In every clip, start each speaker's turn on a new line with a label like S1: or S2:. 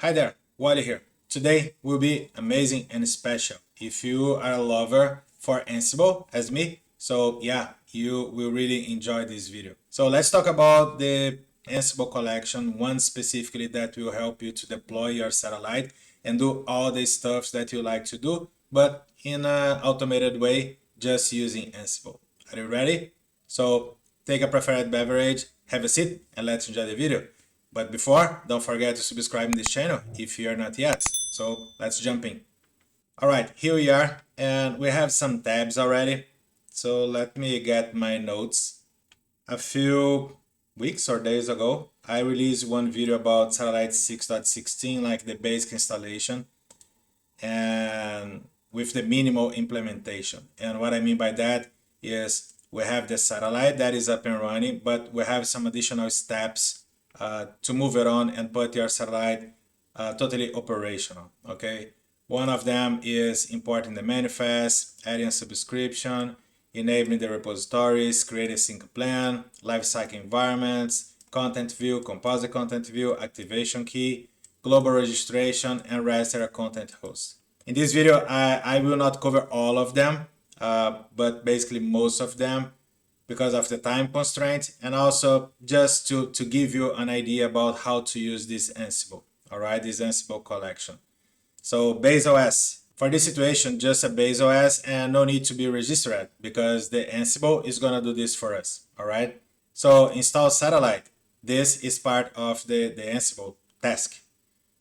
S1: Hi there, Wally here. Today will be amazing and special. If you are a lover for Ansible as me, so yeah, you will really enjoy this video. So let's talk about the Ansible collection, one specifically that will help you to deploy your satellite and do all the stuff that you like to do, but in an automated way, just using Ansible. Are you ready? So take a preferred beverage, have a seat, and let's enjoy the video. But before, don't forget to subscribe in this channel if you are not yet. So let's jump in. All right, here we are, and we have some tabs already. So let me get my notes. A few weeks or days ago, I released one video about Satellite 6.16, like the basic installation, and with the minimal implementation. And what I mean by that is we have the satellite that is up and running, but we have some additional steps to move it on and put your satellite totally operational. Okay. One of them is importing the manifest, adding a subscription, enabling the repositories, create a sync plan, lifecycle environments, content view, composite content view, activation key, global registration, and register a content host. In this video, I will not cover all of them, but basically most of them because of the time constraint, and also just to give you an idea about how to use this Ansible, all right, this Ansible collection. So base OS, for this situation, just a base OS and no need to be registered because the Ansible is gonna do this for us, all right? So install satellite. This is part of the Ansible task.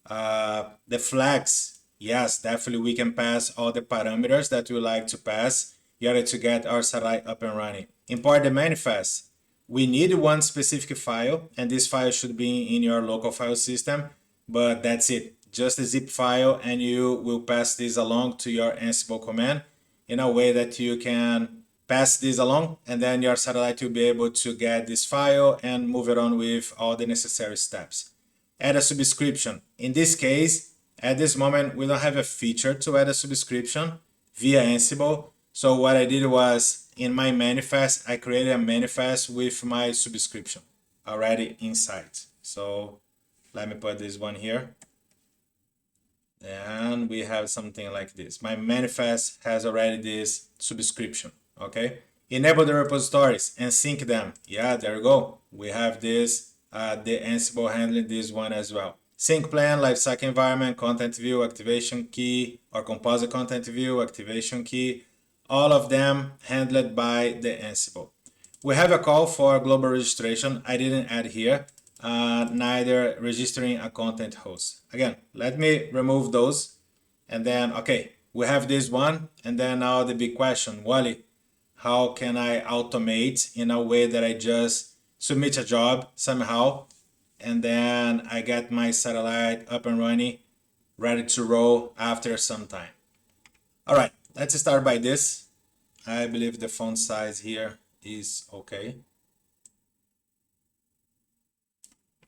S1: The flags, yes, definitely we can pass all the parameters that we like to pass in order to get our satellite up and running. Import the manifest. We need one specific file, and this file should be in your local file system, but that's it. Just a zip file, and you will pass this along to your Ansible command in a way that you can pass this along, and then your satellite will be able to get this file and move it on with all the necessary steps. Add a subscription. In this case, at this moment, we don't have a feature to add a subscription via Ansible. So what I did was in my manifest, I created a manifest with my subscription already inside. So let me put this one here. And we have something like this. My manifest has already this subscription, okay? Enable the repositories and sync them. Yeah, there you go. We have this, the Ansible handling this one as well. Sync plan, lifecycle environment, content view, activation key, or composite content view, activation key. All of them handled by the Ansible. We have a call for global registration. I didn't add here, neither registering a content host. Again, let me remove those. And then, okay, we have this one. And then now the big question, Wally, how can I automate in a way that I just submit a job somehow, and then I get my satellite up and running, ready to roll after some time? All right, let's start by this. I believe the font size here is okay.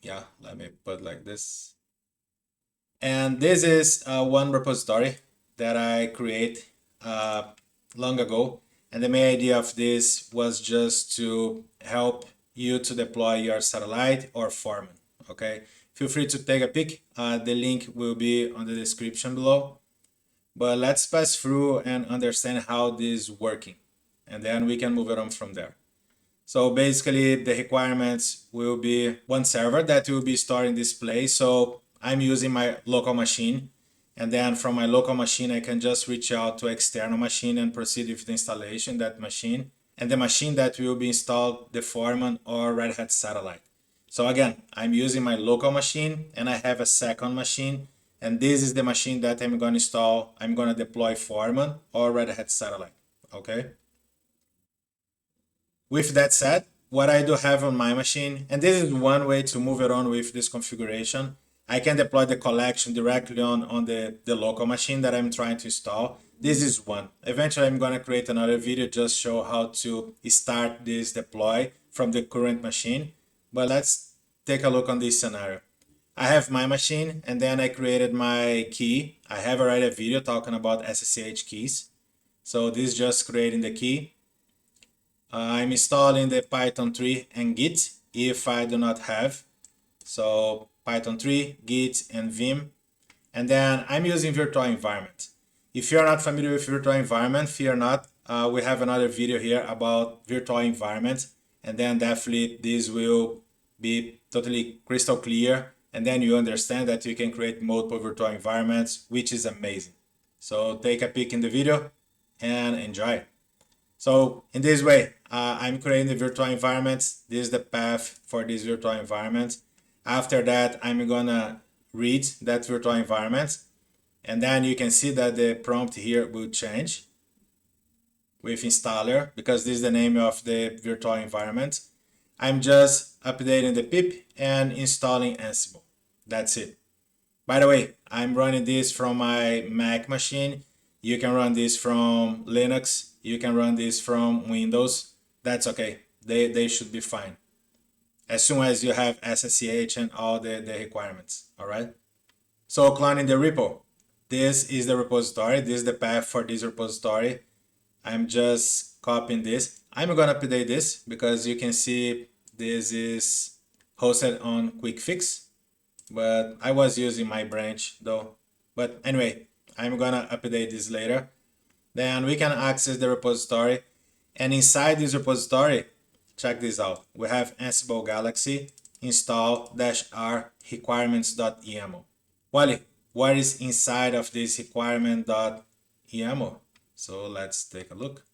S1: Yeah, let me put like this. And this is one repository that I create long ago. And the main idea of this was just to help you to deploy your satellite or foreman, okay? Feel free to take a peek. The link will be on the description below. But let's pass through and understand how this is working. And then we can move it on from there. So basically the requirements will be one server that will be stored in this place. So I'm using my local machine, and then from my local machine, I can just reach out to external machine and proceed with the installation that machine, and the machine that will be installed, the Foreman or Red Hat Satellite. So again, I'm using my local machine and I have a second machine, and this is the machine that I'm going to install. I'm going to deploy Foreman or Red Hat Satellite. Okay. With that said, what I do have on my machine, and this is one way to move it on with this configuration, I can deploy the collection directly on the local machine that I'm trying to install. This is one. Eventually, I'm going to create another video just show how to start this deploy from the current machine. But let's take a look on this scenario. I have my machine, and then I created my key. I have already a video talking about SSH keys. So this is just creating the key. I'm installing the Python 3 and Git if I do not have. So Python 3, Git, and Vim. And then I'm using virtual environment. If you're not familiar with virtual environment, fear not. We have another video here about virtual environment, and then definitely this will be totally crystal clear, and then you understand that you can create multiple virtual environments, which is amazing. So take a peek in the video and enjoy. So in this way, I'm creating the virtual environments. This is the path for this virtual environment. After that, I'm gonna read that virtual environment, and then you can see that the prompt here will change with installer because this is the name of the virtual environment. I'm just updating the pip and installing Ansible. That's it. By the way, I'm running this from my Mac machine. You can run this from Linux. You can run this from Windows. That's okay. They should be fine. As soon as you have SSH and all the requirements. All right. So cloning the repo. This is the repository. This is the path for this repository. I'm just copying this. I'm gonna update this because you can see this is hosted on Quick Fix, but I was using my branch though. But anyway, I'm gonna update this later. Then we can access the repository, and inside this repository, check this out. We have Ansible Galaxy install -r requirements.yml. Wally, what is inside of this requirement.yml? So let's take a look.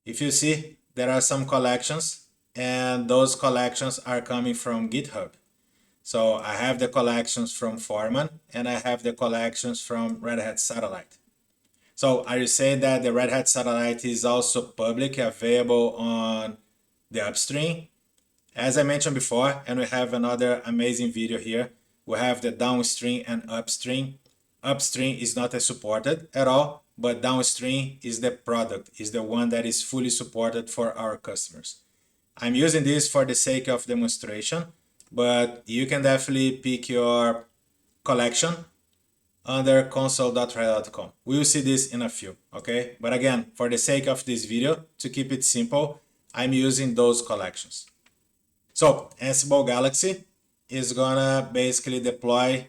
S1: If you see, there are some collections, and those collections are coming from GitHub. So I have the collections from Foreman, and I have the collections from Red Hat Satellite. So are you saying that the Red Hat Satellite is also publicly available on the upstream? As I mentioned before, and we have another amazing video here, we have the downstream and upstream. Upstream is not as supported at all, but downstream is the product, is the one that is fully supported for our customers. I'm using this for the sake of demonstration, but you can definitely pick your collection under console.red.com. We will see this in a few, okay? But again, for the sake of this video, to keep it simple, I'm using those collections. So Ansible Galaxy is gonna basically deploy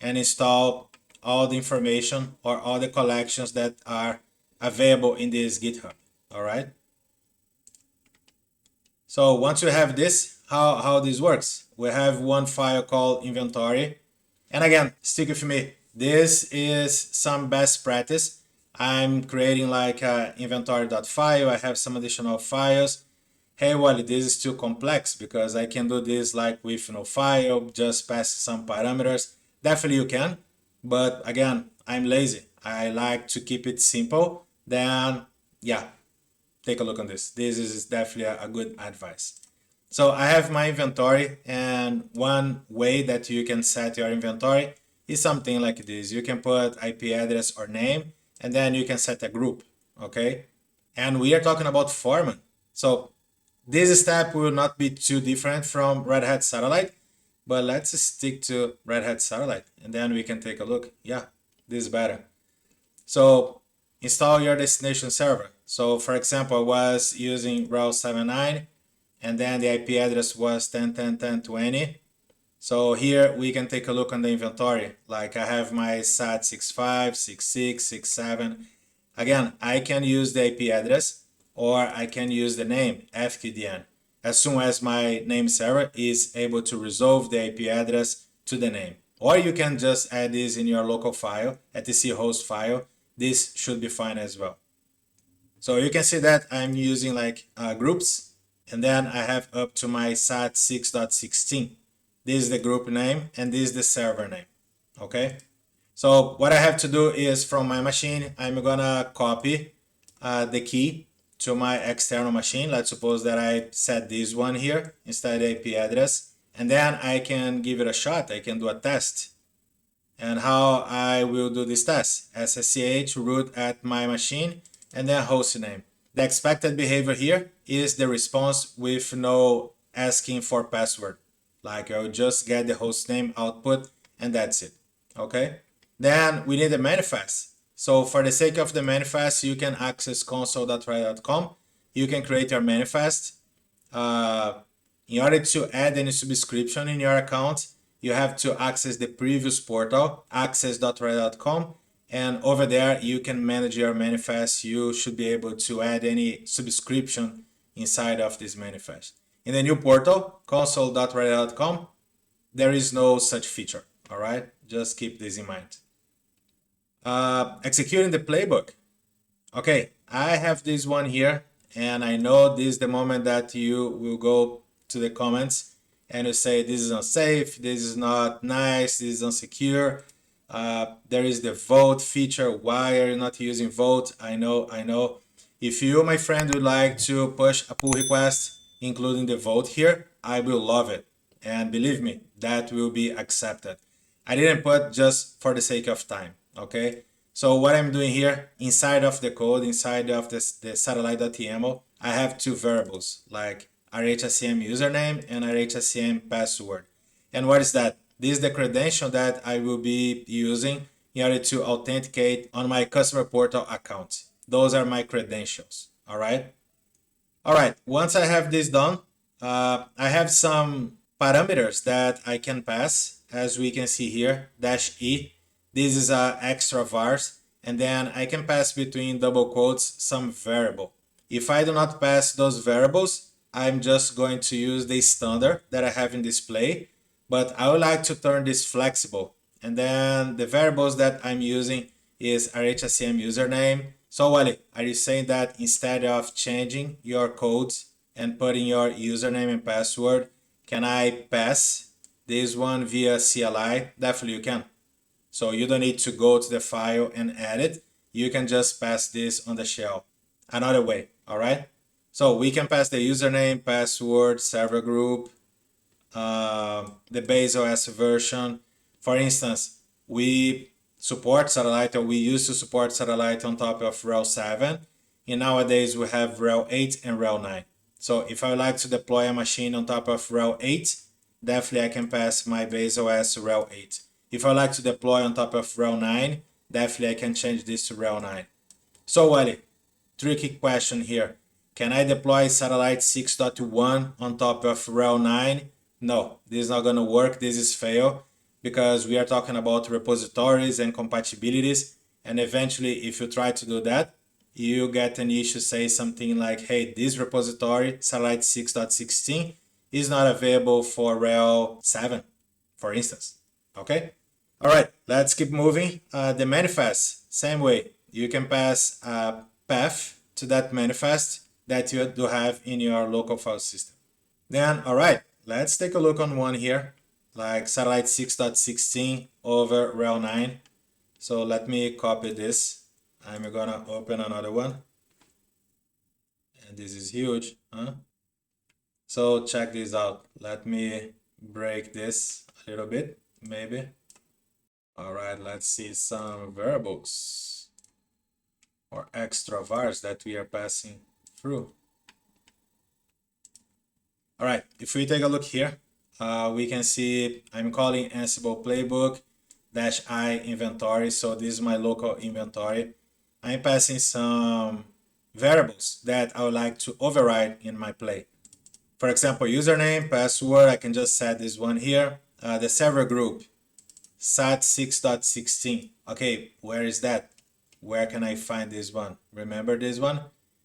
S1: and install all the information or all the collections that are available in this GitHub, all right? So once you have this, how this works, we have one file called inventory. And again, stick with me. This is some best practice. I'm creating like a inventory.file. I have some additional files. Hey, Wally, this is too complex because I can do this like with no file, just pass some parameters. Definitely you can, but again, I'm lazy. I like to keep it simple. Then, yeah, take a look on this. This is definitely a good advice. So I have my inventory, and one way that you can set your inventory is something like this. You can put IP address or name, and then you can set a group, okay? And we are talking about Foreman. So this step will not be too different from Red Hat Satellite, but let's stick to Red Hat Satellite, and then we can take a look. Yeah, this is better. So install your destination server. So for example, I was using Route 79, and then the IP address was 10.10.10.20. So here we can take a look on the inventory. Like I have my SAT 65, 66, 67. Again, I can use the IP address, or I can use the name FQDN as soon as my name server is able to resolve the IP address to the name. Or you can just add this in your local file, etc host file. This should be fine as well. So you can see that I'm using like groups, and then I have up to my SAT 6.16. This is the group name, and this is the server name, okay? So what I have to do is from my machine, I'm gonna copy the key to my external machine. Let's suppose that I set this one here instead of the IP address, and then I can give it a shot. I can do a test. And how I will do this test? SSH root at my machine, and then host name. The expected behavior here is the response with no asking for password. Like I'll just get the host name output, and that's it, okay? Then we need a manifest. So for the sake of the manifest, you can access console.red.com. You can create your manifest. In order to add any subscription in your account, you have to access the previous portal, access.red.com, and over there you can manage your manifest. You should be able to add any subscription inside of this manifest. In the new portal, console.red.com, there is no such feature. All right, just keep this in mind. Executing the playbook. Okay, I have this one here, and I know this is the moment that you will go to the comments and you say this is unsafe, this is not nice, this is unsecure. There is the vote feature. Why are you not using vote? I know. If you, my friend, would like to push a pull request, including the vote here, I will love it. And believe me, that will be accepted. I didn't put just for the sake of time, okay? So what I'm doing here, inside of the code, inside of the satellite.yml, I have two variables, like RHSCM username and RHSCM password. And what is that? This is the credential that I will be using in order to authenticate on my customer portal account. Those are my credentials, all right? All right, once I have this done, I have some parameters that I can pass, as we can see here, -e. This is a extra vars, and then I can pass between double quotes some variable. If I do not pass those variables, I'm just going to use the standard that I have in display, but I would like to turn this flexible. And then the variables that I'm using is RHSCM username. So Wally, are you saying that instead of changing your codes and putting your username and password, can I pass this one via CLI? Definitely you can. So you don't need to go to the file and add it. You can just pass this on the shell. Another way, all right? So we can pass the username, password, server group, the base OS version. For instance, we support satellite, or we used to support satellite on top of RHEL 7. And nowadays we have RHEL 8 and RHEL 9. So if I would like to deploy a machine on top of RHEL 8, definitely I can pass my base OS to RHEL 8. If I like to deploy on top of RHEL 9, definitely I can change this to RHEL 9. So Wally, tricky question here. Can I deploy satellite 6.1 on top of RHEL 9? No, this is not going to work. This is fail because we are talking about repositories and compatibilities. And eventually, if you try to do that, you get an issue say something like, hey, this repository, satellite 6.16, is not available for RHEL 7, for instance. Okay? All right, let's keep moving. The manifest, same way. You can pass a path to that manifest that you do have in your local file system. Then, all right, let's take a look on one here, like satellite 6.16 over RHEL 9. So let me copy this. I'm gonna open another one. And this is huge, huh? So check this out. Let me break this a little bit, maybe. All right, let's see some variables or extra vars that we are passing through. All right, if we take a look here, we can see I'm calling Ansible playbook -i inventory. So this is my local inventory. I'm passing some variables that I would like to override in my play. For example, username, password, I can just set this one here. The server group, sat 6.16. Okay, where is that? Where can I find this one? Remember this one?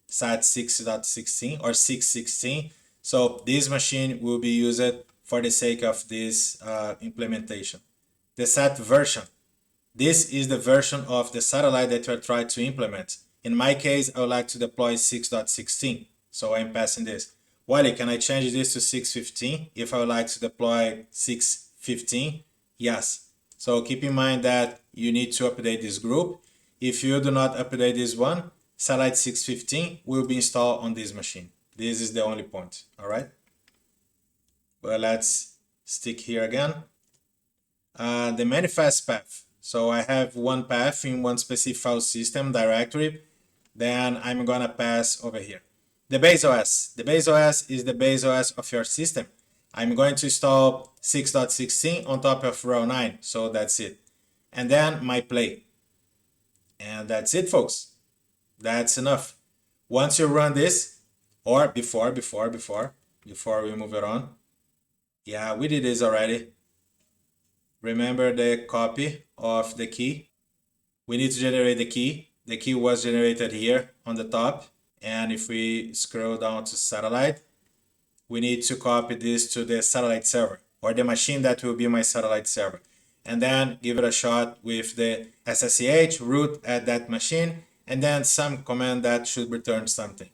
S1: Sat 6.16 or 6.16. So this machine will be used for the sake of this implementation. The sat version. This is the version of the satellite that we're trying to implement. In my case, I would like to deploy 6.16. So I'm passing this. Wally, can I change this to 6.15 if I would like to deploy 6.15? Yes. So keep in mind that you need to update this group. If you do not update this one, satellite 6.15 will be installed on this machine. This is the only point, all right? Well, let's stick here again. The manifest path. So I have one path in one specific file system directory. Then I'm gonna pass over here. The base OS. The base OS is the base OS of your system. I'm going to install 6.16 on top of RHEL 9. So that's it. And then my play. And that's it, folks. That's enough. Once you run this, or before we move it on. Yeah, we did this already. remember the copy of the key. We need to generate the key. The key was generated here on the top. And if we scroll down to satellite, we need to copy this to the satellite server, or the machine that will be my satellite server. And then give it a shot with the SSH root at that machine, and then some command that should return something.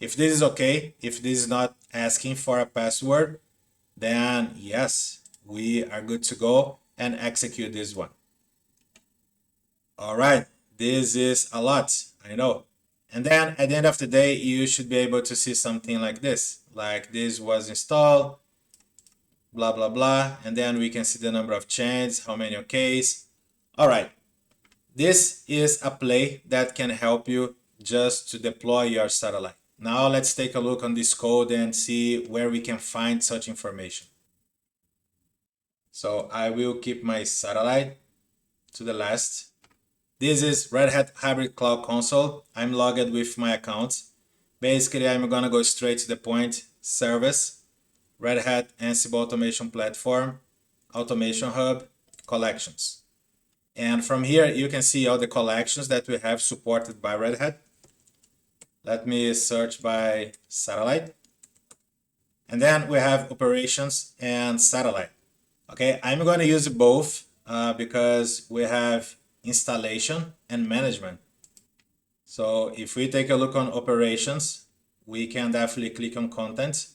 S1: If this is okay, if this is not asking for a password, then yes, we are good to go and execute this one. All right, this is a lot, I know. And then at the end of the day, you should be able to see something like this was installed, blah, blah, blah. And then we can see the number of changes, how many OKs. All right, this is a play that can help you just to deploy your satellite. Now let's take a look on this code and see where we can find such information. So I will keep my satellite to the last. This is Red Hat Hybrid Cloud Console. I'm logged with my account. Basically, I'm gonna go straight to the point. Service, Red Hat Ansible Automation Platform, Automation Hub, Collections. And from here, you can see all the collections that we have supported by Red Hat. Let me search by satellite. And then we have operations and satellite. Okay, I'm gonna use both because we have installation and management. So if we take a look on operations, we can definitely click on content,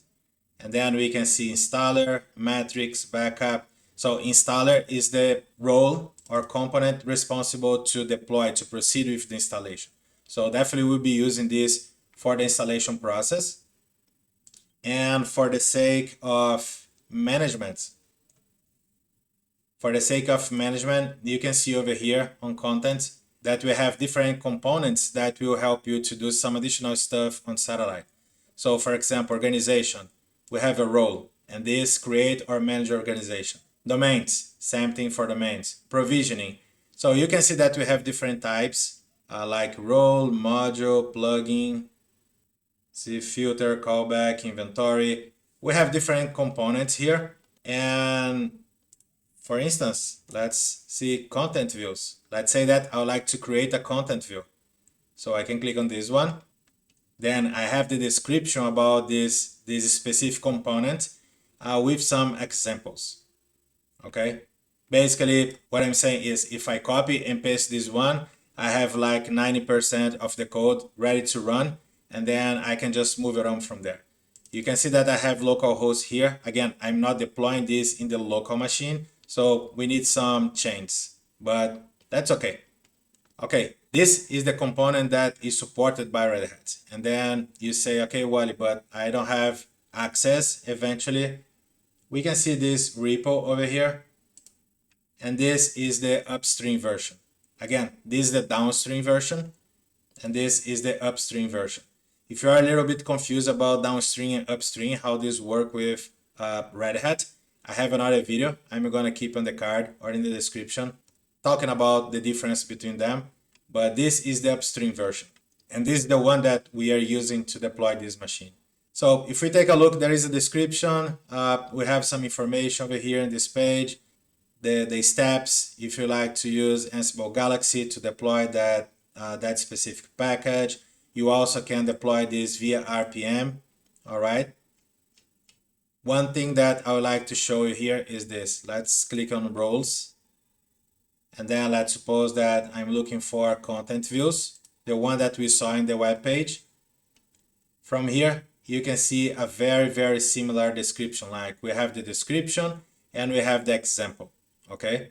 S1: and then we can see installer, metrics, backup. So installer is the role or component responsible to deploy, to proceed with the installation. So definitely we'll be using this for the installation process. And for the sake of management, you can see over here on content that we have different components that will help you to do some additional stuff on satellite. So for example, organization, we have a role, and this create or manage organization. Domains, same thing for domains. Provisioning. So you can see that we have different types like role, module, plugin, see filter, callback, inventory. We have different components here. And for instance, let's see content views. Let's say that I would like to create a content view. So I can click on this one. Then I have the description about this specific component with some examples. Okay. Basically, what I'm saying is if I copy and paste this one, I have like 90% of the code ready to run, and then I can just move it on from there. You can see that I have localhost here. Again, I'm not deploying this in the local machine, so we need some changes, but that's okay. Okay, this is the component that is supported by Red Hat. And then you say, okay, Wally, but I don't have access eventually. We can see this repo over here. And this is the upstream version. Again, this is the downstream version, and this is the upstream version. If you are a little bit confused about downstream and upstream, how this work with Red Hat, I have another video I'm gonna keep on the card or in the description talking about the difference between them. But this is the upstream version, and this is the one that we are using to deploy this machine. So if we take a look, there is a description. We have some information over here in this page. The steps, if you like to use Ansible Galaxy to deploy that specific package. You also can deploy this via RPM, all right? One thing that I would like to show you here is this. Let's click on roles. And then let's suppose that I'm looking for content views, the one that we saw in the web page. From here, you can see a very, very similar description. Like we have the description and we have the example, okay?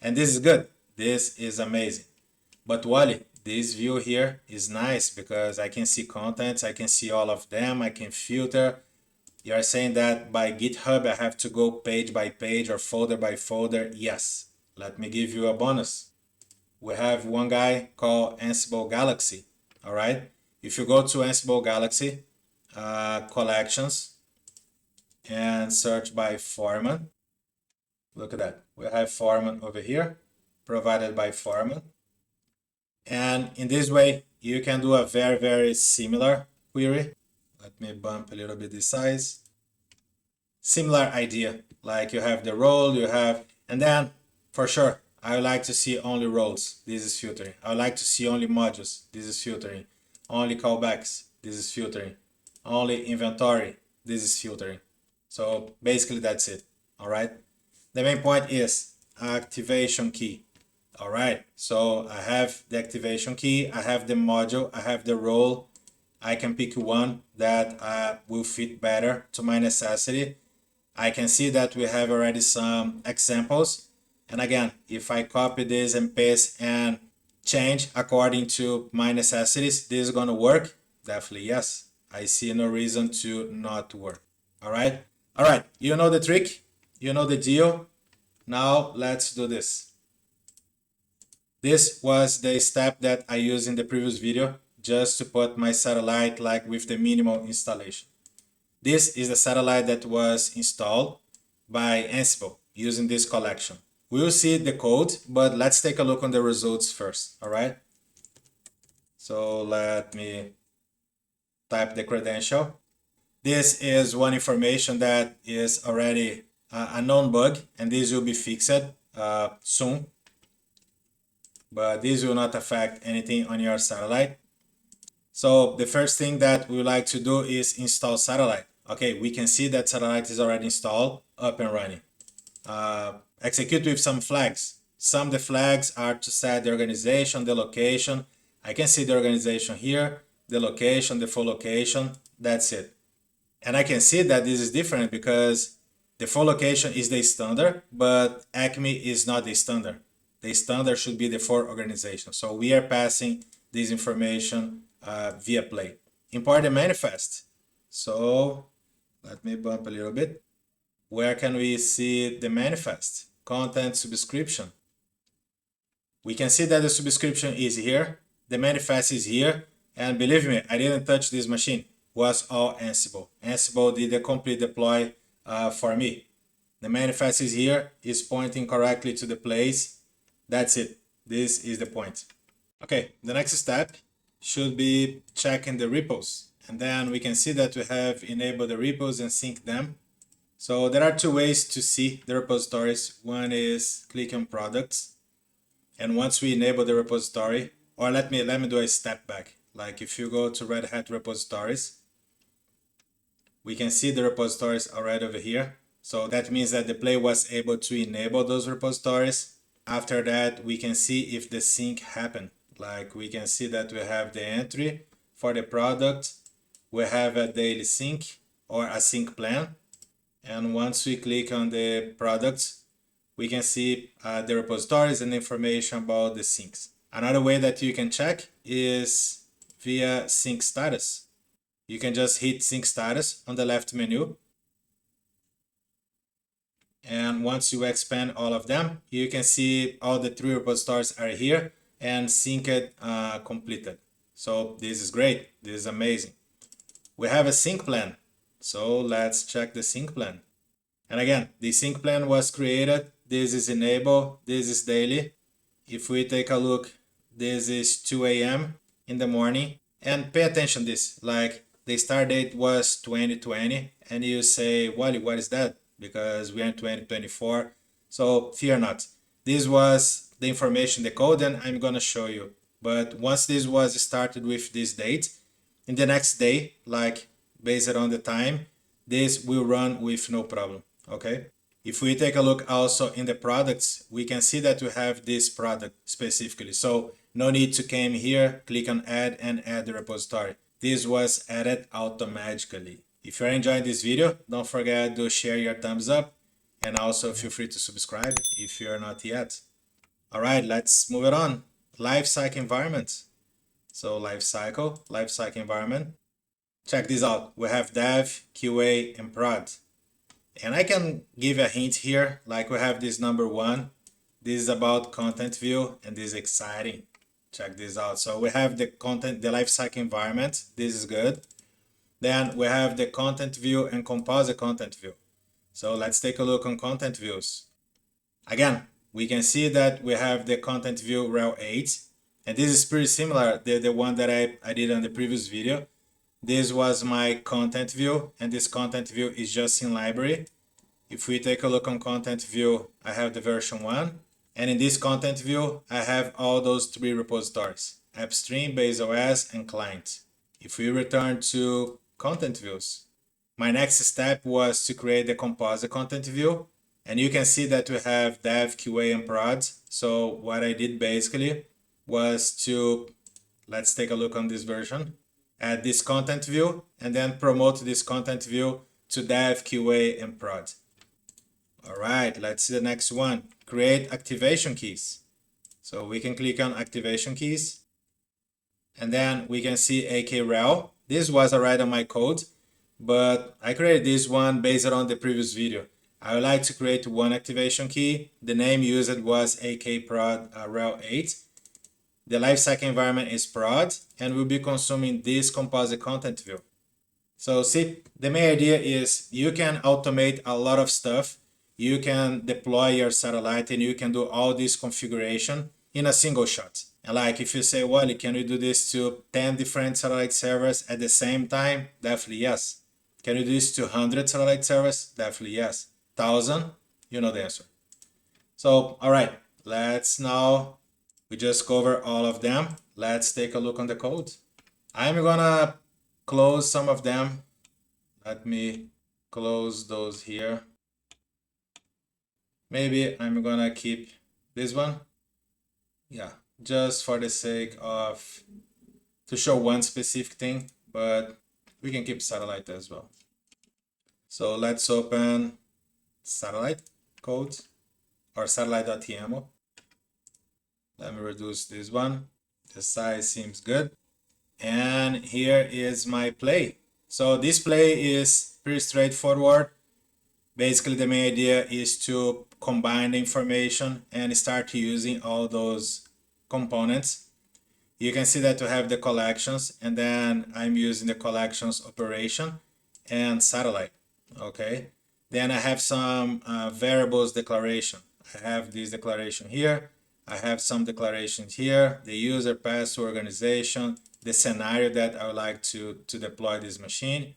S1: And this is good. This is amazing. But Wally, this view here is nice because I can see contents, I can see all of them, I can filter. You are saying that by GitHub I have to go page by page or folder by folder. Yes, let me give you a bonus. We have one guy called Ansible Galaxy, all right? If you go to Ansible Galaxy, collections, and search by Foreman, look at that. We have Foreman over here, provided by Foreman. And in this way, you can do a very, very similar query. Let me bump a little bit the size. Similar idea, like you have the role, you have, and then For sure, I would like to see only roles. This is filtering. I would like to see only modules. This is filtering. Only callbacks. This is filtering. Only inventory. This is filtering. So basically that's it. All right. The main point is activation key. All right. So I have the activation key. I have the module. I have the role. I can pick one that will fit better to my necessity. I can see that we have already some examples. And again, if I copy this and paste and change according to my necessities, this is going to work? Definitely yes. I see no reason to not work. All right. All right. You know the trick. You know the deal. Now let's do this. This was the step that I used in the previous video just to put my satellite like with the minimal installation. This is the satellite that was installed by Ansible using this collection. We'll see the code, but let's take a look on the results first, all right? So let me type the credential. This is one information that is already a known bug, and this will be fixed soon. But this will not affect anything on your satellite. So the first thing that we would like to do is install satellite. Okay, we can see that satellite is already installed, up and running. Execute with some flags. Some of the flags are to set the organization, the location. I can see the organization here, the location, the full location. That's it. And I can see that this is different because the full location is the standard, but Acme is not the standard. The standard should be the for organization. So we are passing this information via play. Import the manifest. So let me bump a little bit. Where can we see the manifest? Content subscription. We can see that the subscription is here. The manifest is here. And believe me, I didn't touch this machine. It was all Ansible. Ansible did a complete deploy for me. The manifest is here. It's pointing correctly to the place. That's it. This is the point. Okay, the next step should be checking the repos. And then we can see that we have enabled the repos and sync them. So there are two ways to see the repositories. One is click on products. And once we enable the repository, or let me do a step back. Like if you go to Red Hat repositories, we can see the repositories already over here. So that means that the play was able to enable those repositories. After that, we can see if the sync happened. Like we can see that we have the entry for the product. We have a daily sync or a sync plan. And once we click on the products, we can see the repositories and information about the syncs. Another way that you can check is via sync status. You can just hit sync status on the left menu. And once you expand all of them, you can see all the 3 repositories are here and synced completed. So this is great. This is amazing. We have a sync plan. So let's check the sync plan. And again, the sync plan was created. This is enabled. This is daily. If we take a look, this is 2 a.m. in the morning. And pay attention to this. Like the start date was 2020. And you say, Wally, what is that? Because we are in 2024. So fear not. This was the information, the code, and I'm going to show you. But once this was started with this date, in the next day, like based on the time, this will run with no problem. Okay. If we take a look also in the products, we can see that we have this product specifically. So no need to come here, click on add and add the repository. This was added automatically. If you're enjoying this video, don't forget to share your thumbs up and also feel free to subscribe if you're not yet. All right, let's move it on. Lifecycle environment. So lifecycle environment. Check this out. We have dev, QA, and prod. And I can give a hint here, like we have this number 1. This is about content view, and this is exciting. Check this out. So we have the content, the lifecycle environment. This is good. Then we have the content view and composite content view. So let's take a look on content views. Again, we can see that we have the content view rel 8. And this is pretty similar to the one that I did on the previous video. This was my content view, and this content view is just in library. If we take a look on content view, I have the version 1. And in this content view, I have all those three repositories: AppStream, BaseOS, and client. If we return to content views, my next step was to create the composite content view. And you can see that we have dev, QA, and prod. So what I did basically was to, let's take a look on this version, add this content view, and then promote this content view to dev, QA, and prod. All right, let's see the next one. Create activation keys. So we can click on activation keys, and then we can see AKRel. This was already on my code, but I created this one based on the previous video. I would like to create one activation key. The name used was akprod rel 8. The lifecycle environment is prod, and we'll be consuming this composite content view. So see, the main idea is you can automate a lot of stuff. You can deploy your satellite and you can do all this configuration in a single shot. And like if you say, well, can we do this to 10 different satellite servers at the same time? Definitely yes. Can you do this to 100 satellite servers? Definitely yes. 1,000? You know the answer. So, all right, let's now, we just cover all of them. Let's take a look on the code. I'm gonna close some of them. Let me close those here. Maybe I'm gonna keep this one. Yeah, just for the sake of, to show one specific thing, but we can keep satellite as well. So let's open satellite code or satellite.yml. Let me reduce this one. The size seems good. And here is my play. So this play is pretty straightforward. Basically, the main idea is to combine the information and start using all those components. You can see that we have the collections, and then I'm using the collections operation and satellite. Okay. Then I have some variables declaration. I have this declaration here. I have some declarations here, the user, password, organization, the scenario that I would like to deploy this machine,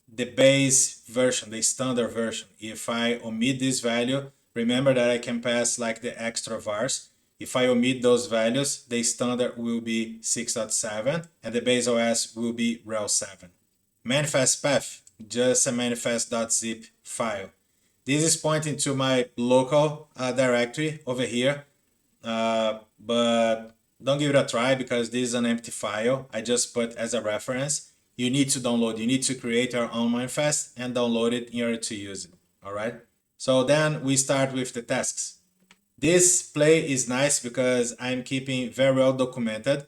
S1: the base version, the standard version. If I omit this value, remember that I can pass like the extra vars. If I omit those values, the standard will be 6.7 and the base OS will be rel 7. Manifest path, just a manifest.zip file. This is pointing to my local directory over here, but don't give it a try because this is an empty file. I just put as a reference. You need to download, you need to create your own manifest and download it in order to use it. All right. So then we start with the tasks. This play is nice because I'm keeping very well documented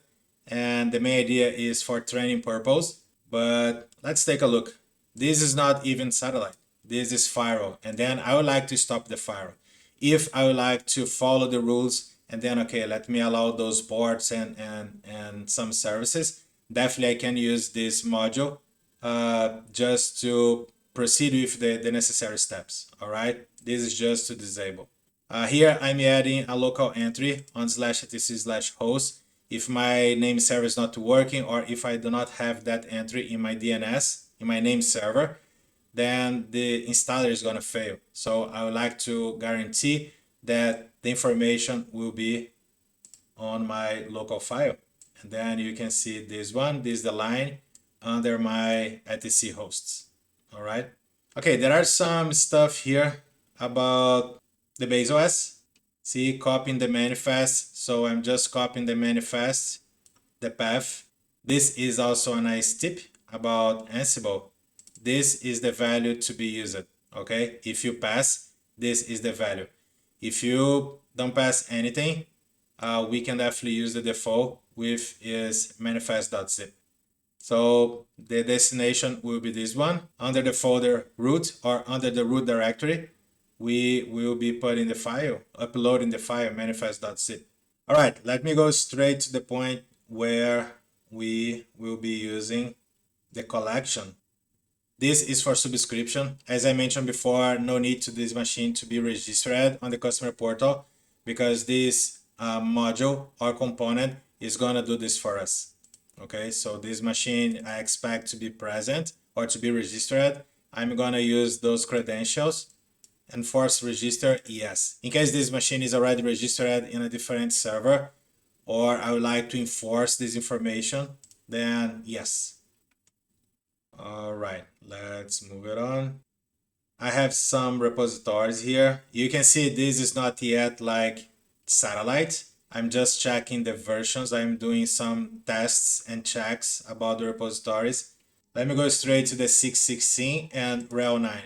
S1: and the main idea is for training purpose. But let's take a look. This is not even satellite. This is firewall. And then I would like to stop the firewall. If I would like to follow the rules and then, okay, let me allow those ports and some services, definitely I can use this module just to proceed with the necessary steps. All right. This is just to disable. Here I'm adding a local entry on /etc/host. If my name server is not working or if I do not have that entry in my DNS, in my name server, then the installer is going to fail. So I would like to guarantee that the information will be on my local file. And then you can see this one, this is the line under my etc hosts. All right. Okay, there are some stuff here about the base OS. See, copying the manifest. So I'm just copying the manifest, the path. This is also a nice tip about Ansible. This is the value to be used. Okay, if you pass, this is the value. If you don't pass anything, we can definitely use the default with is manifest.zip. So the destination will be this one. Under the folder root or under the root directory, we will be putting the file, uploading the file manifest.zip. All right, let me go straight to the point where we will be using the collection. This is for subscription. As I mentioned before, no need to this machine to be registered on the customer portal because this module or component is going to do this for us. Okay, so this machine I expect to be present or to be registered. I'm going to use those credentials enforce register? Yes. In case this machine is already registered in a different server, or I would like to enforce this information, then yes. All right, let's move it on. I have some repositories here. You can see this is not yet like satellite. I'm just checking the versions. I'm doing some tests and checks about the repositories. Let me go straight to the 6.16 and rel 9.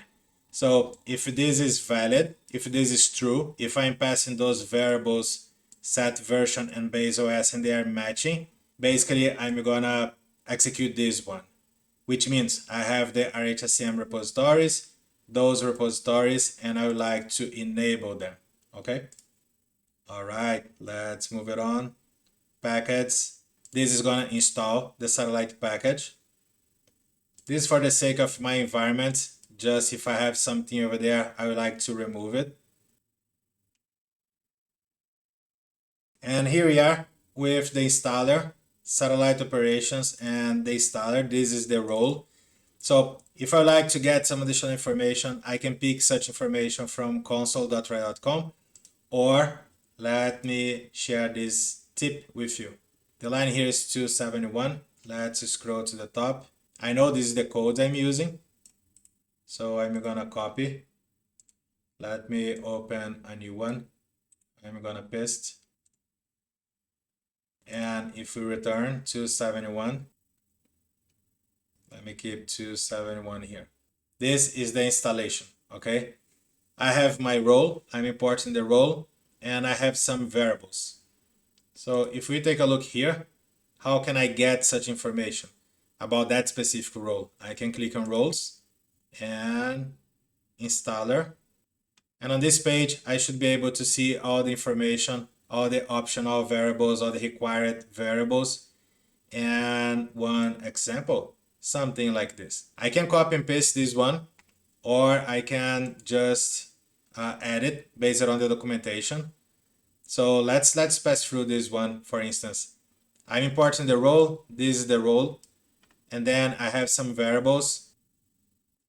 S1: So if this is valid, if this is true, if I'm passing those variables set version and base OS and they are matching, basically I'm gonna execute this one, which means I have the RHSCM repositories, those repositories, and I would like to enable them. Okay. All right, let's move it on. Packets. This is gonna install the satellite package. This is for the sake of my environment. Just if I have something over there, I would like to remove it. And here we are with the installer, satellite operations, and the installer. This is the role. So if I like to get some additional information, I can pick such information from console.rai.com, or let me share this tip with you. The line here is 271. Let's scroll to the top. I know this is the code I'm using, so I'm gonna copy. Let me open a new one. I'm gonna paste. And if we return 271, let me keep 271 here. This is the installation, okay? I have my role, I'm importing the role, and I have some variables. So if we take a look here, how can I get such information about that specific role? I can click on roles and installer. And on this page, I should be able to see all the information, all the optional variables, all the required variables. And one example, something like this. I can copy and paste this one, or I can just edit based on the documentation. So let's pass through this one. For instance, I'm importing the role. This is the role, and then I have some variables.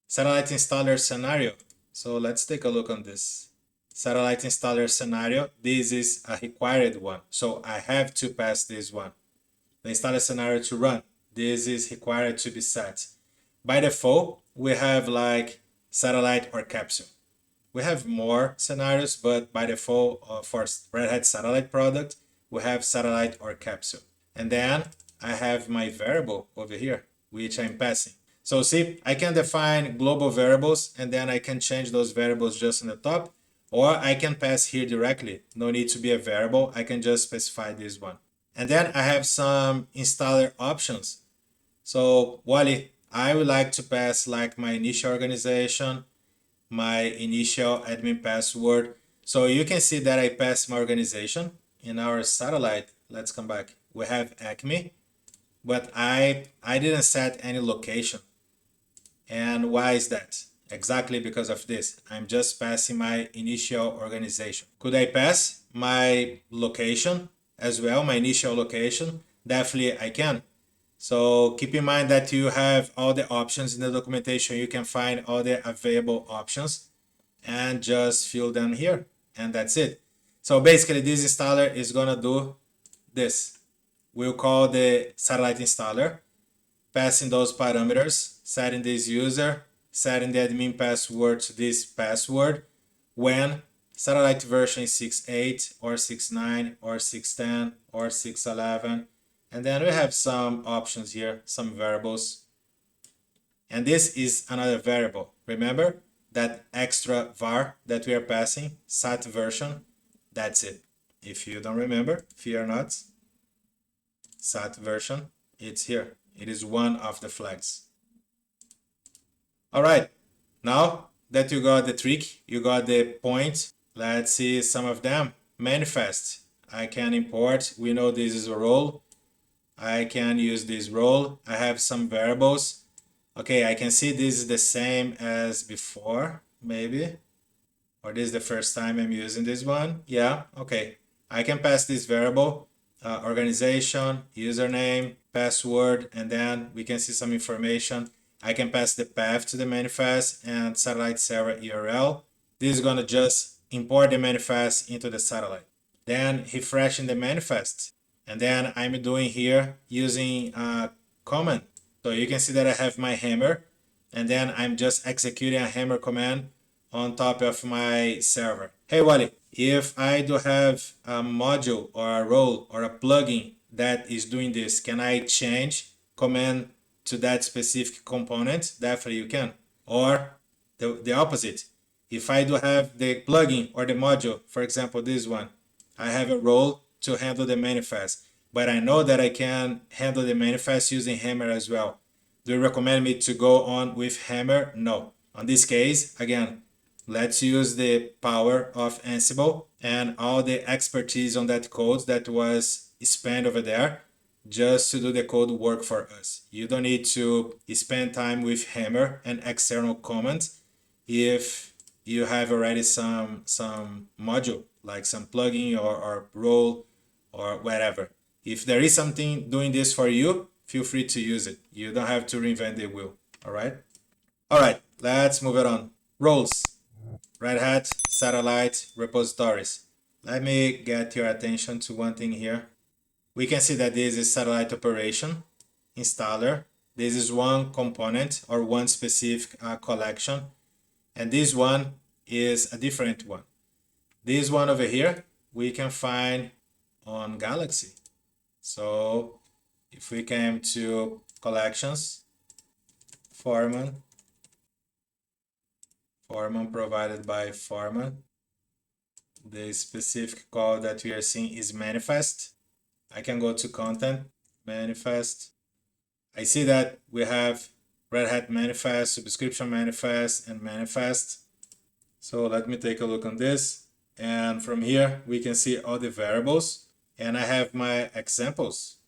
S1: Satellite installer scenario. So let's take a look on this. Satellite installer scenario. This is a required one, so I have to pass this one. The installer scenario to run. This is required to be set. By default, we have like satellite or capsule. We have more scenarios, but by default for Red Hat satellite product, we have satellite or capsule. And then I have my variable over here, which I'm passing. So see, I can define global variables, and then I can change those variables just on the top, or I can pass here directly. No need to be a variable. I can just specify this one. And then I have some installer options. So Wally, I would like to pass like my initial organization, my initial admin password. So you can see that I passed my organization. In our satellite, let's come back. We have Acme, but I didn't set any location. And why is that? Exactly because of this. I'm just passing my initial organization. Could I pass my location as well, my initial location? Definitely I can. So keep in mind that you have all the options in the documentation. You can find all the available options and just fill them here. And that's it. So basically this installer is gonna do this. We'll call the satellite installer, passing those parameters, setting this user, setting the admin password to this password when satellite version is 6.8 or 6.9 or 6.10 or 6.11. And then we have some options here, some variables. And this is another variable. Remember that extra var that we are passing, sat version, that's it. If you don't remember, fear not. Sat version, it's here. It is one of the flags. All right, now that you got the trick, you got the point, let's see some of them. Manifest, I can import, we know this is a role. I can use this role. I have some variables. Okay, I can see this is the same as before, maybe. Or this is the first time I'm using this one. Yeah, okay. I can pass this variable, organization, username, password, and then we can see some information. I can pass the path to the manifest and satellite server URL. this is gonna just import the manifest into the satellite. Then refreshing the manifest. And then I'm doing here using a command. So you can see that I have my hammer, and then I'm just executing a hammer command on top of my server. Hey Wally, if I do have a module or a role or a plugin that is doing this, can I change command to that specific component? Definitely you can. Or the opposite. If I do have the plugin or the module, for example, this one, I have a role to handle the manifest, but I know that I can handle the manifest using Hammer as well. Do you recommend me to go on with Hammer? No. On this case, again, let's use the power of Ansible and all the expertise on that code that was spent over there just to do the code work for us. You don't need to spend time with Hammer and external commands if you have already some module, like some plugin or role or whatever. If there is something doing this for you, feel free to use it. You don't have to reinvent the wheel. All right. All right. Let's move it on. Roles. Red Hat, satellite, repositories. Let me get your attention to one thing here. We can see that this is satellite operation installer. This is one component or one specific collection. And this one is a different one. This one over here, we can find on Galaxy. So if we came to collections, Foreman provided by Foreman, the specific call that we are seeing is manifest. I can go to content, manifest. I see that we have Red Hat manifest, subscription manifest, and manifest. So let me take a look on this. And from here, we can see all the variables. And I have my examples.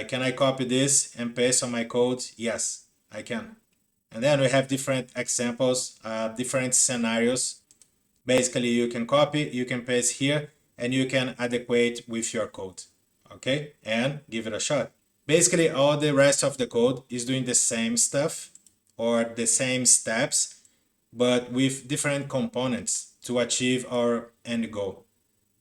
S1: Can I copy this and paste on my code? Yes, I can. And then we have different examples, different scenarios. Basically, you can copy, you can paste here, and you can adequate with your code. Okay, and give it a shot. Basically, all the rest of the code is doing the same stuff or the same steps, but with different components to achieve our end goal.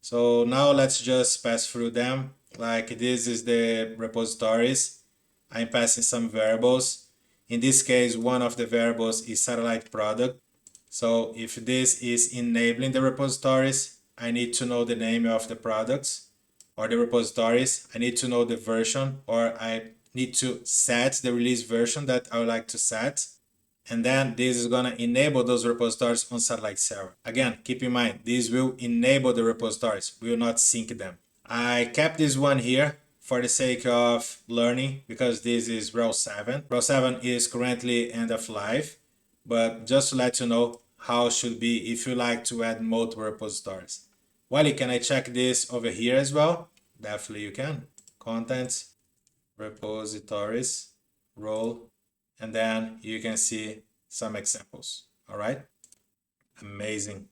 S1: So now let's just pass through them. Like this is the repositories. I'm passing some variables. In this case, one of the variables is satellite product. So if this is enabling the repositories, I need to know the name of the products or the repositories. I need to know the version, or I need to set the release version that I would like to set. And then this is going to enable those repositories on satellite server. Again, keep in mind, this will enable the repositories, we will not sync them. I kept this one here for the sake of learning because this is RHEL 7. RHEL 7 is currently end of life, but just to let you know how it should be if you like to add multiple repositories. Wally, can I check this over here as well? Definitely you can. Contents, repositories, role, and then you can see some examples. All right, amazing.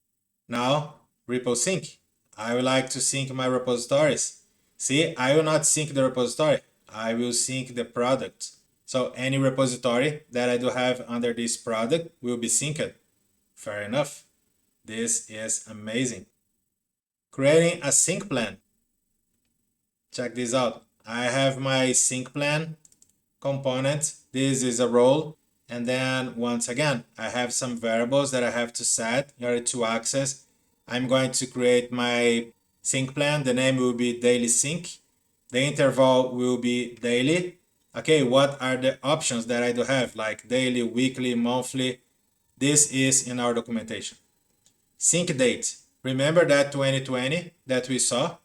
S1: Now repo sync. I would like to sync my repositories. See, I will not sync the repository, I will sync the product. So any repository that I do have under this product will be synced. Fair enough. This is amazing. Creating a sync plan. Check this out. I have my sync plan component. This is a role. And then once again, I have some variables that I have to set in order to access. I'm going to create my sync plan. The name will be daily sync. The interval will be daily. Okay, what are the options that I do have, like daily, weekly, monthly? This is in our documentation. Sync date. Remember that 2020 that we saw?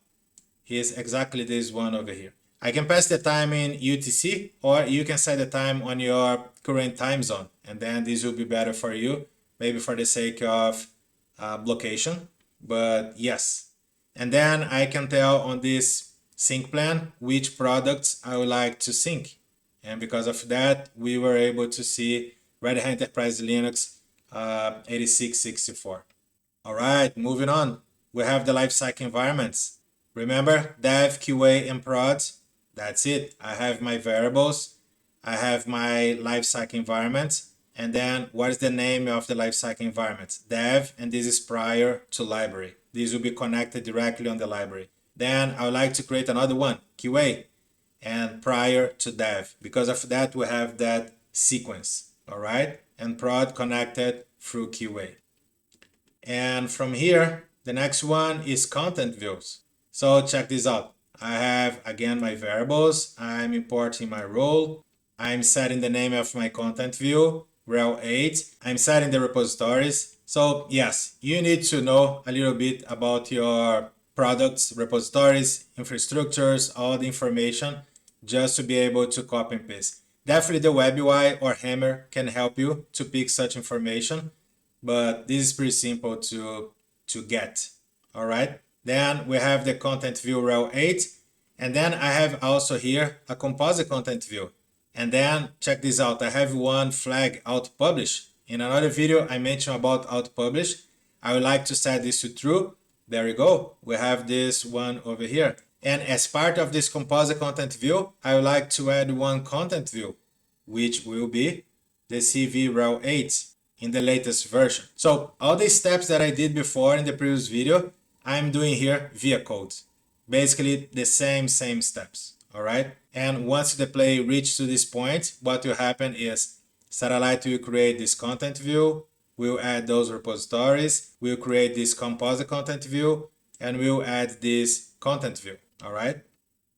S1: Is exactly this one over here. I can pass the time in UTC, or you can set the time on your current time zone, and then this will be better for you, maybe for the sake of location, but yes. And then I can tell on this sync plan which products I would like to sync. And because of that, we were able to see Red Hat Enterprise Linux 8664. All right, moving on. We have the lifecycle environments. Remember, dev, QA, and prod. That's it. I have my variables. I have my lifecycle environment. And then what is the name of the lifecycle environment? Dev, and this is prior to library. This will be connected directly on the library. Then I would like to create another one, QA, and prior to dev. Because of that, we have that sequence, all right? And prod connected through QA. And from here, the next one is content views. So check this out. I have, again, my variables. I'm importing my role. I'm setting the name of my content view, rel 8. I'm setting the repositories. So yes, you need to know a little bit about your products, repositories, infrastructures, all the information just to be able to copy and paste. Definitely the web UI or Hammer can help you to pick such information, but this is pretty simple to get. All right. Then we have the content view rel 8, and then I have also here a composite content view. And then check this out. I have one flag auto publish. In another video, I mentioned about auto publish. I would like to set this to true. There we go. We have this one over here. And as part of this composite content view, I would like to add one content view, which will be the CV rel 8 in the latest version. So all these steps that I did before in the previous video, I'm doing here via code. Basically the same steps, all right? And once the play reaches to this point, what will happen is Satellite will create this content view, we'll add those repositories, we'll create this composite content view, and we'll add this content view, all right?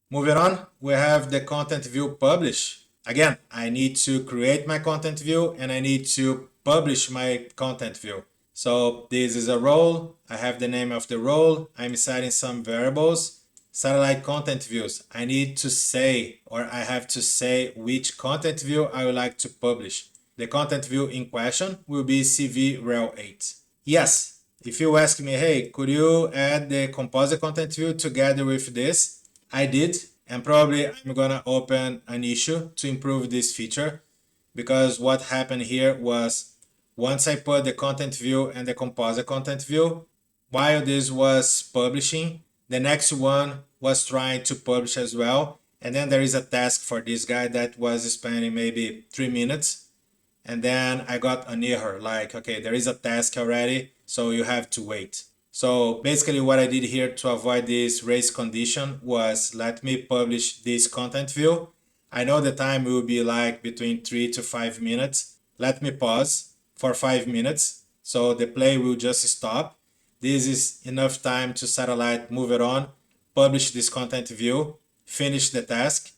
S1: Moving on, we have the content view publish. Again, I need to create my content view and I need to publish my content view. So this is a role. I have the name of the role. I'm setting some variables. Satellite content views. I need to say, or I have to say which content view I would like to publish. The content view in question will be CV rel 8. Yes, if you ask me, hey, could you add the composite content view together with this? I did, and probably I'm gonna open an issue to improve this feature, because what happened here was once I put the content view and the composite content view, while this was publishing, the next one was trying to publish as well. And then there is a task for this guy that was spending maybe 3 minutes. And then I got an error like, okay, there is a task already, so you have to wait. So basically what I did here to avoid this race condition was let me publish this content view. I know the time will be like between 3 to 5 minutes. Let me pause for 5 minutes. So the play will just stop. This is enough time to Satellite move it on, publish this content view, finish the task,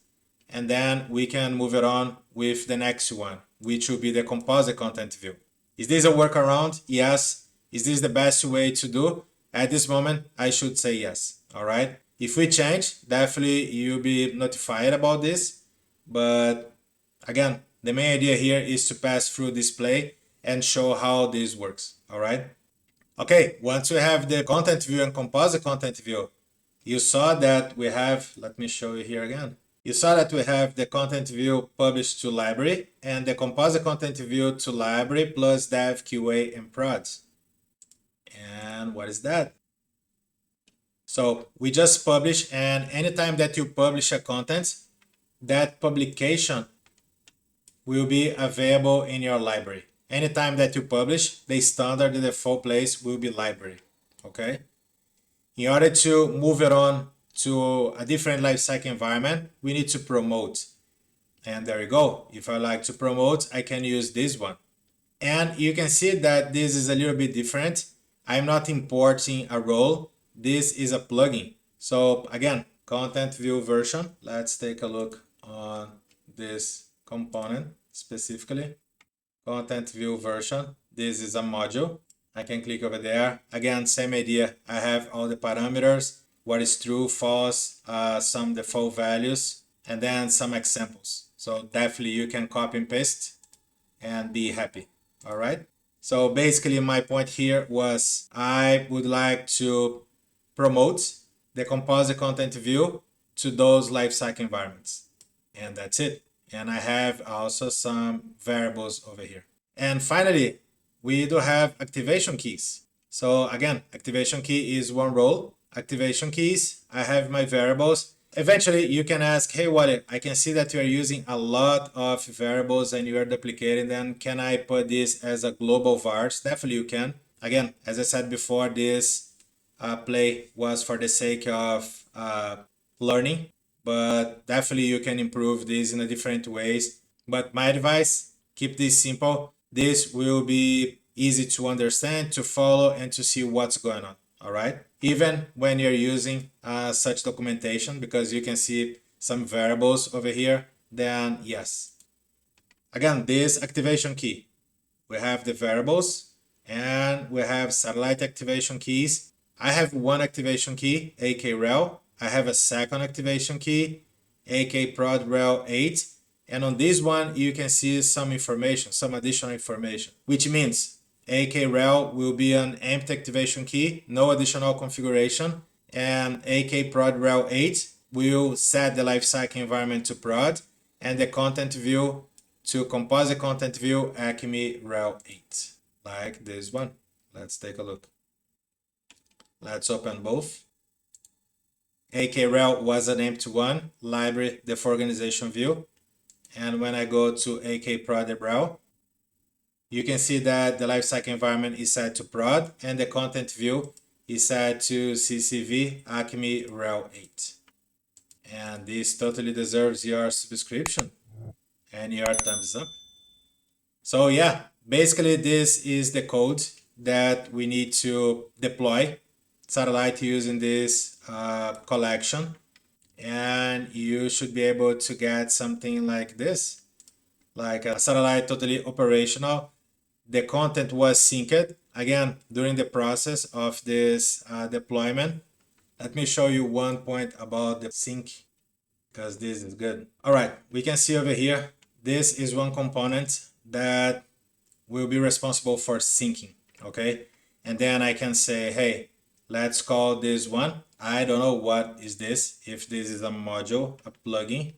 S1: and then we can move it on with the next one, which will be the composite content view. Is this a workaround? Yes. Is this the best way to do? At this moment, I should say yes. All right. If we change, definitely you'll be notified about this. But again, the main idea here is to pass through display and show how this works. All right. Okay, once we have the content view and composite content view, you saw that we have, let me show you here again. You saw that we have the content view published to library and the composite content view to library plus dev, QA, and prod. And what is that? So we just publish, and anytime that you publish a content, that publication will be available in your library. Anytime that you publish, the standard, the default place will be library, okay? In order to move it on to a different lifecycle environment, we need to promote. And there you go. If I like to promote, I can use this one. And you can see that this is a little bit different. I'm not importing a role. This is a plugin. So again, content view version. Let's take a look on this component specifically. Content view version. This is a module. I can click over there. Again, same idea. I have all the parameters, what is true, false, some default values, and then some examples. So definitely you can copy and paste and be happy. All right. So basically my point here was I would like to promote the composite content view to those lifecycle environments. And that's it. And I have also some variables over here. And finally, we do have activation keys. So again, activation key is one role. Activation keys, I have my variables. eventually you can ask, hey, Wally, I can see that you are using a lot of variables and you are duplicating them. Can I put this as a global vars? Definitely you can. Again, as I said before, this play was for the sake of learning, but definitely you can improve this in a different ways. But my advice, keep this simple. This will be easy to understand, to follow, and to see what's going on. All right. Even when you're using such documentation, because you can see some variables over here, then yes. Again, this activation key, we have the variables and we have satellite activation keys. I have one activation key, AK-rel. I have a second activation key, AK-prod-rel8. And on this one, you can see some information, some additional information, which means AK-rel will be an empty activation key, no additional configuration. And AK-prod-rel8 will set the lifecycle environment to prod and the content view to composite content view Acme rel 8, like this one. Let's take a look. Let's open both. AK-rel was an empty one, library def organization view. And when I go to AK-prod-rel, you can see that the lifecycle environment is set to prod and the content view is set to CCV Acme rel 8. And this totally deserves your subscription and your thumbs up. So yeah, basically this is the code that we need to deploy satellite using this collection, and you should be able to get something like this, like a satellite totally operational. The content was synced again during the process of this deployment. Let me show you one point about the sync, because this is good. All right, we can see over here, this is one component that will be responsible for syncing, okay? And then I can say, hey, let's call this one. I don't know what is this, if this is a module, a plugin.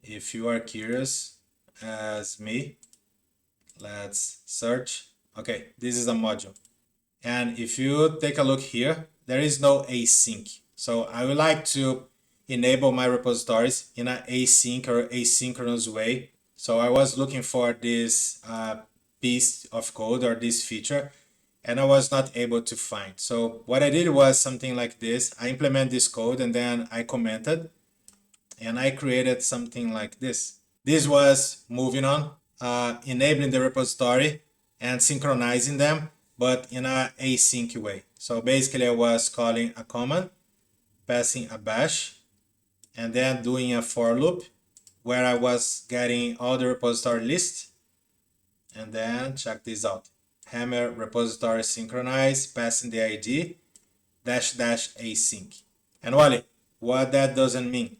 S1: If you are curious as me, let's search. Okay, this is a module. And if you take a look here, there is no async. So I would like to enable my repositories in an async or asynchronous way. So I was looking for this piece of code or this feature, and I was not able to find. So what I did was something like this. I implement this code and then I commented and I created something like this. This was moving on, enabling the repository and synchronizing them, but in a async way. So basically I was calling a command, passing a bash, and then doing a for loop where I was getting all the repository list. And then check this out. Hammer repository synchronize, passing the ID, dash dash async. And Wally, what that doesn't mean.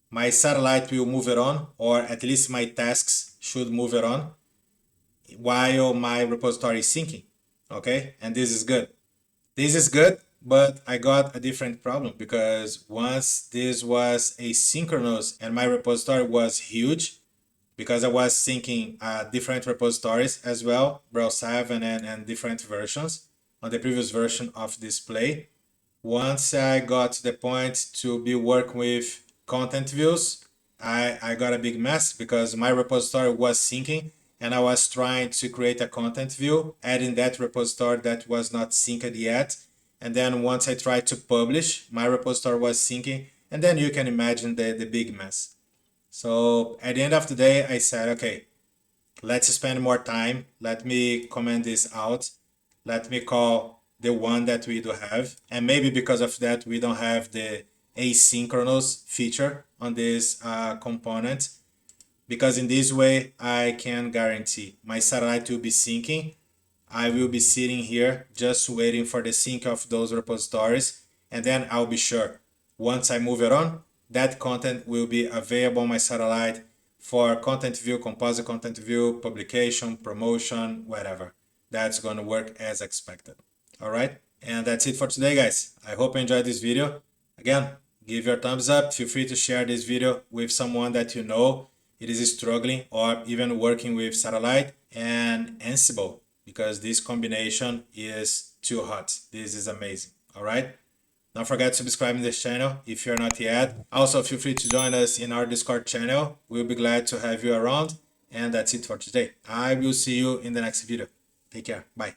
S1: My satellite will move it on, or at least my tasks should move it on while my repository is syncing. Okay, and this is good. This is good, but I got a different problem, because once this was asynchronous and my repository was huge, because I was syncing different repositories as well, Braille 7 and different versions on the previous version of display. Once I got to the point to be working with content views, I got a big mess, because my repository was syncing and I was trying to create a content view, adding that repository that was not synced yet. And then once I tried to publish, my repository was syncing, and then you can imagine the big mess. So at the end of the day, I said, okay, let's spend more time. Let me comment this out. Let me call the one that we do have. And maybe because of that, we don't have the asynchronous feature on this component. Because in this way, I can guarantee my satellite will be syncing. I will be sitting here just waiting for the sync of those repositories. And then I'll be sure, once I move it on, that content will be available on my satellite for content view, composite content view, publication, promotion, whatever. That's going to work as expected. All right. And that's it for today, guys. I hope you enjoyed this video. Again, give your thumbs up. Feel free to share this video with someone that you know it is struggling or even working with satellite and Ansible, because this combination is too hot. This is amazing. All right. Don't forget to subscribe to this channel if you're not yet. Also, feel free to join us in our Discord channel. We'll be glad to have you around. And that's it for today. I will see you in the next video. Take care. Bye.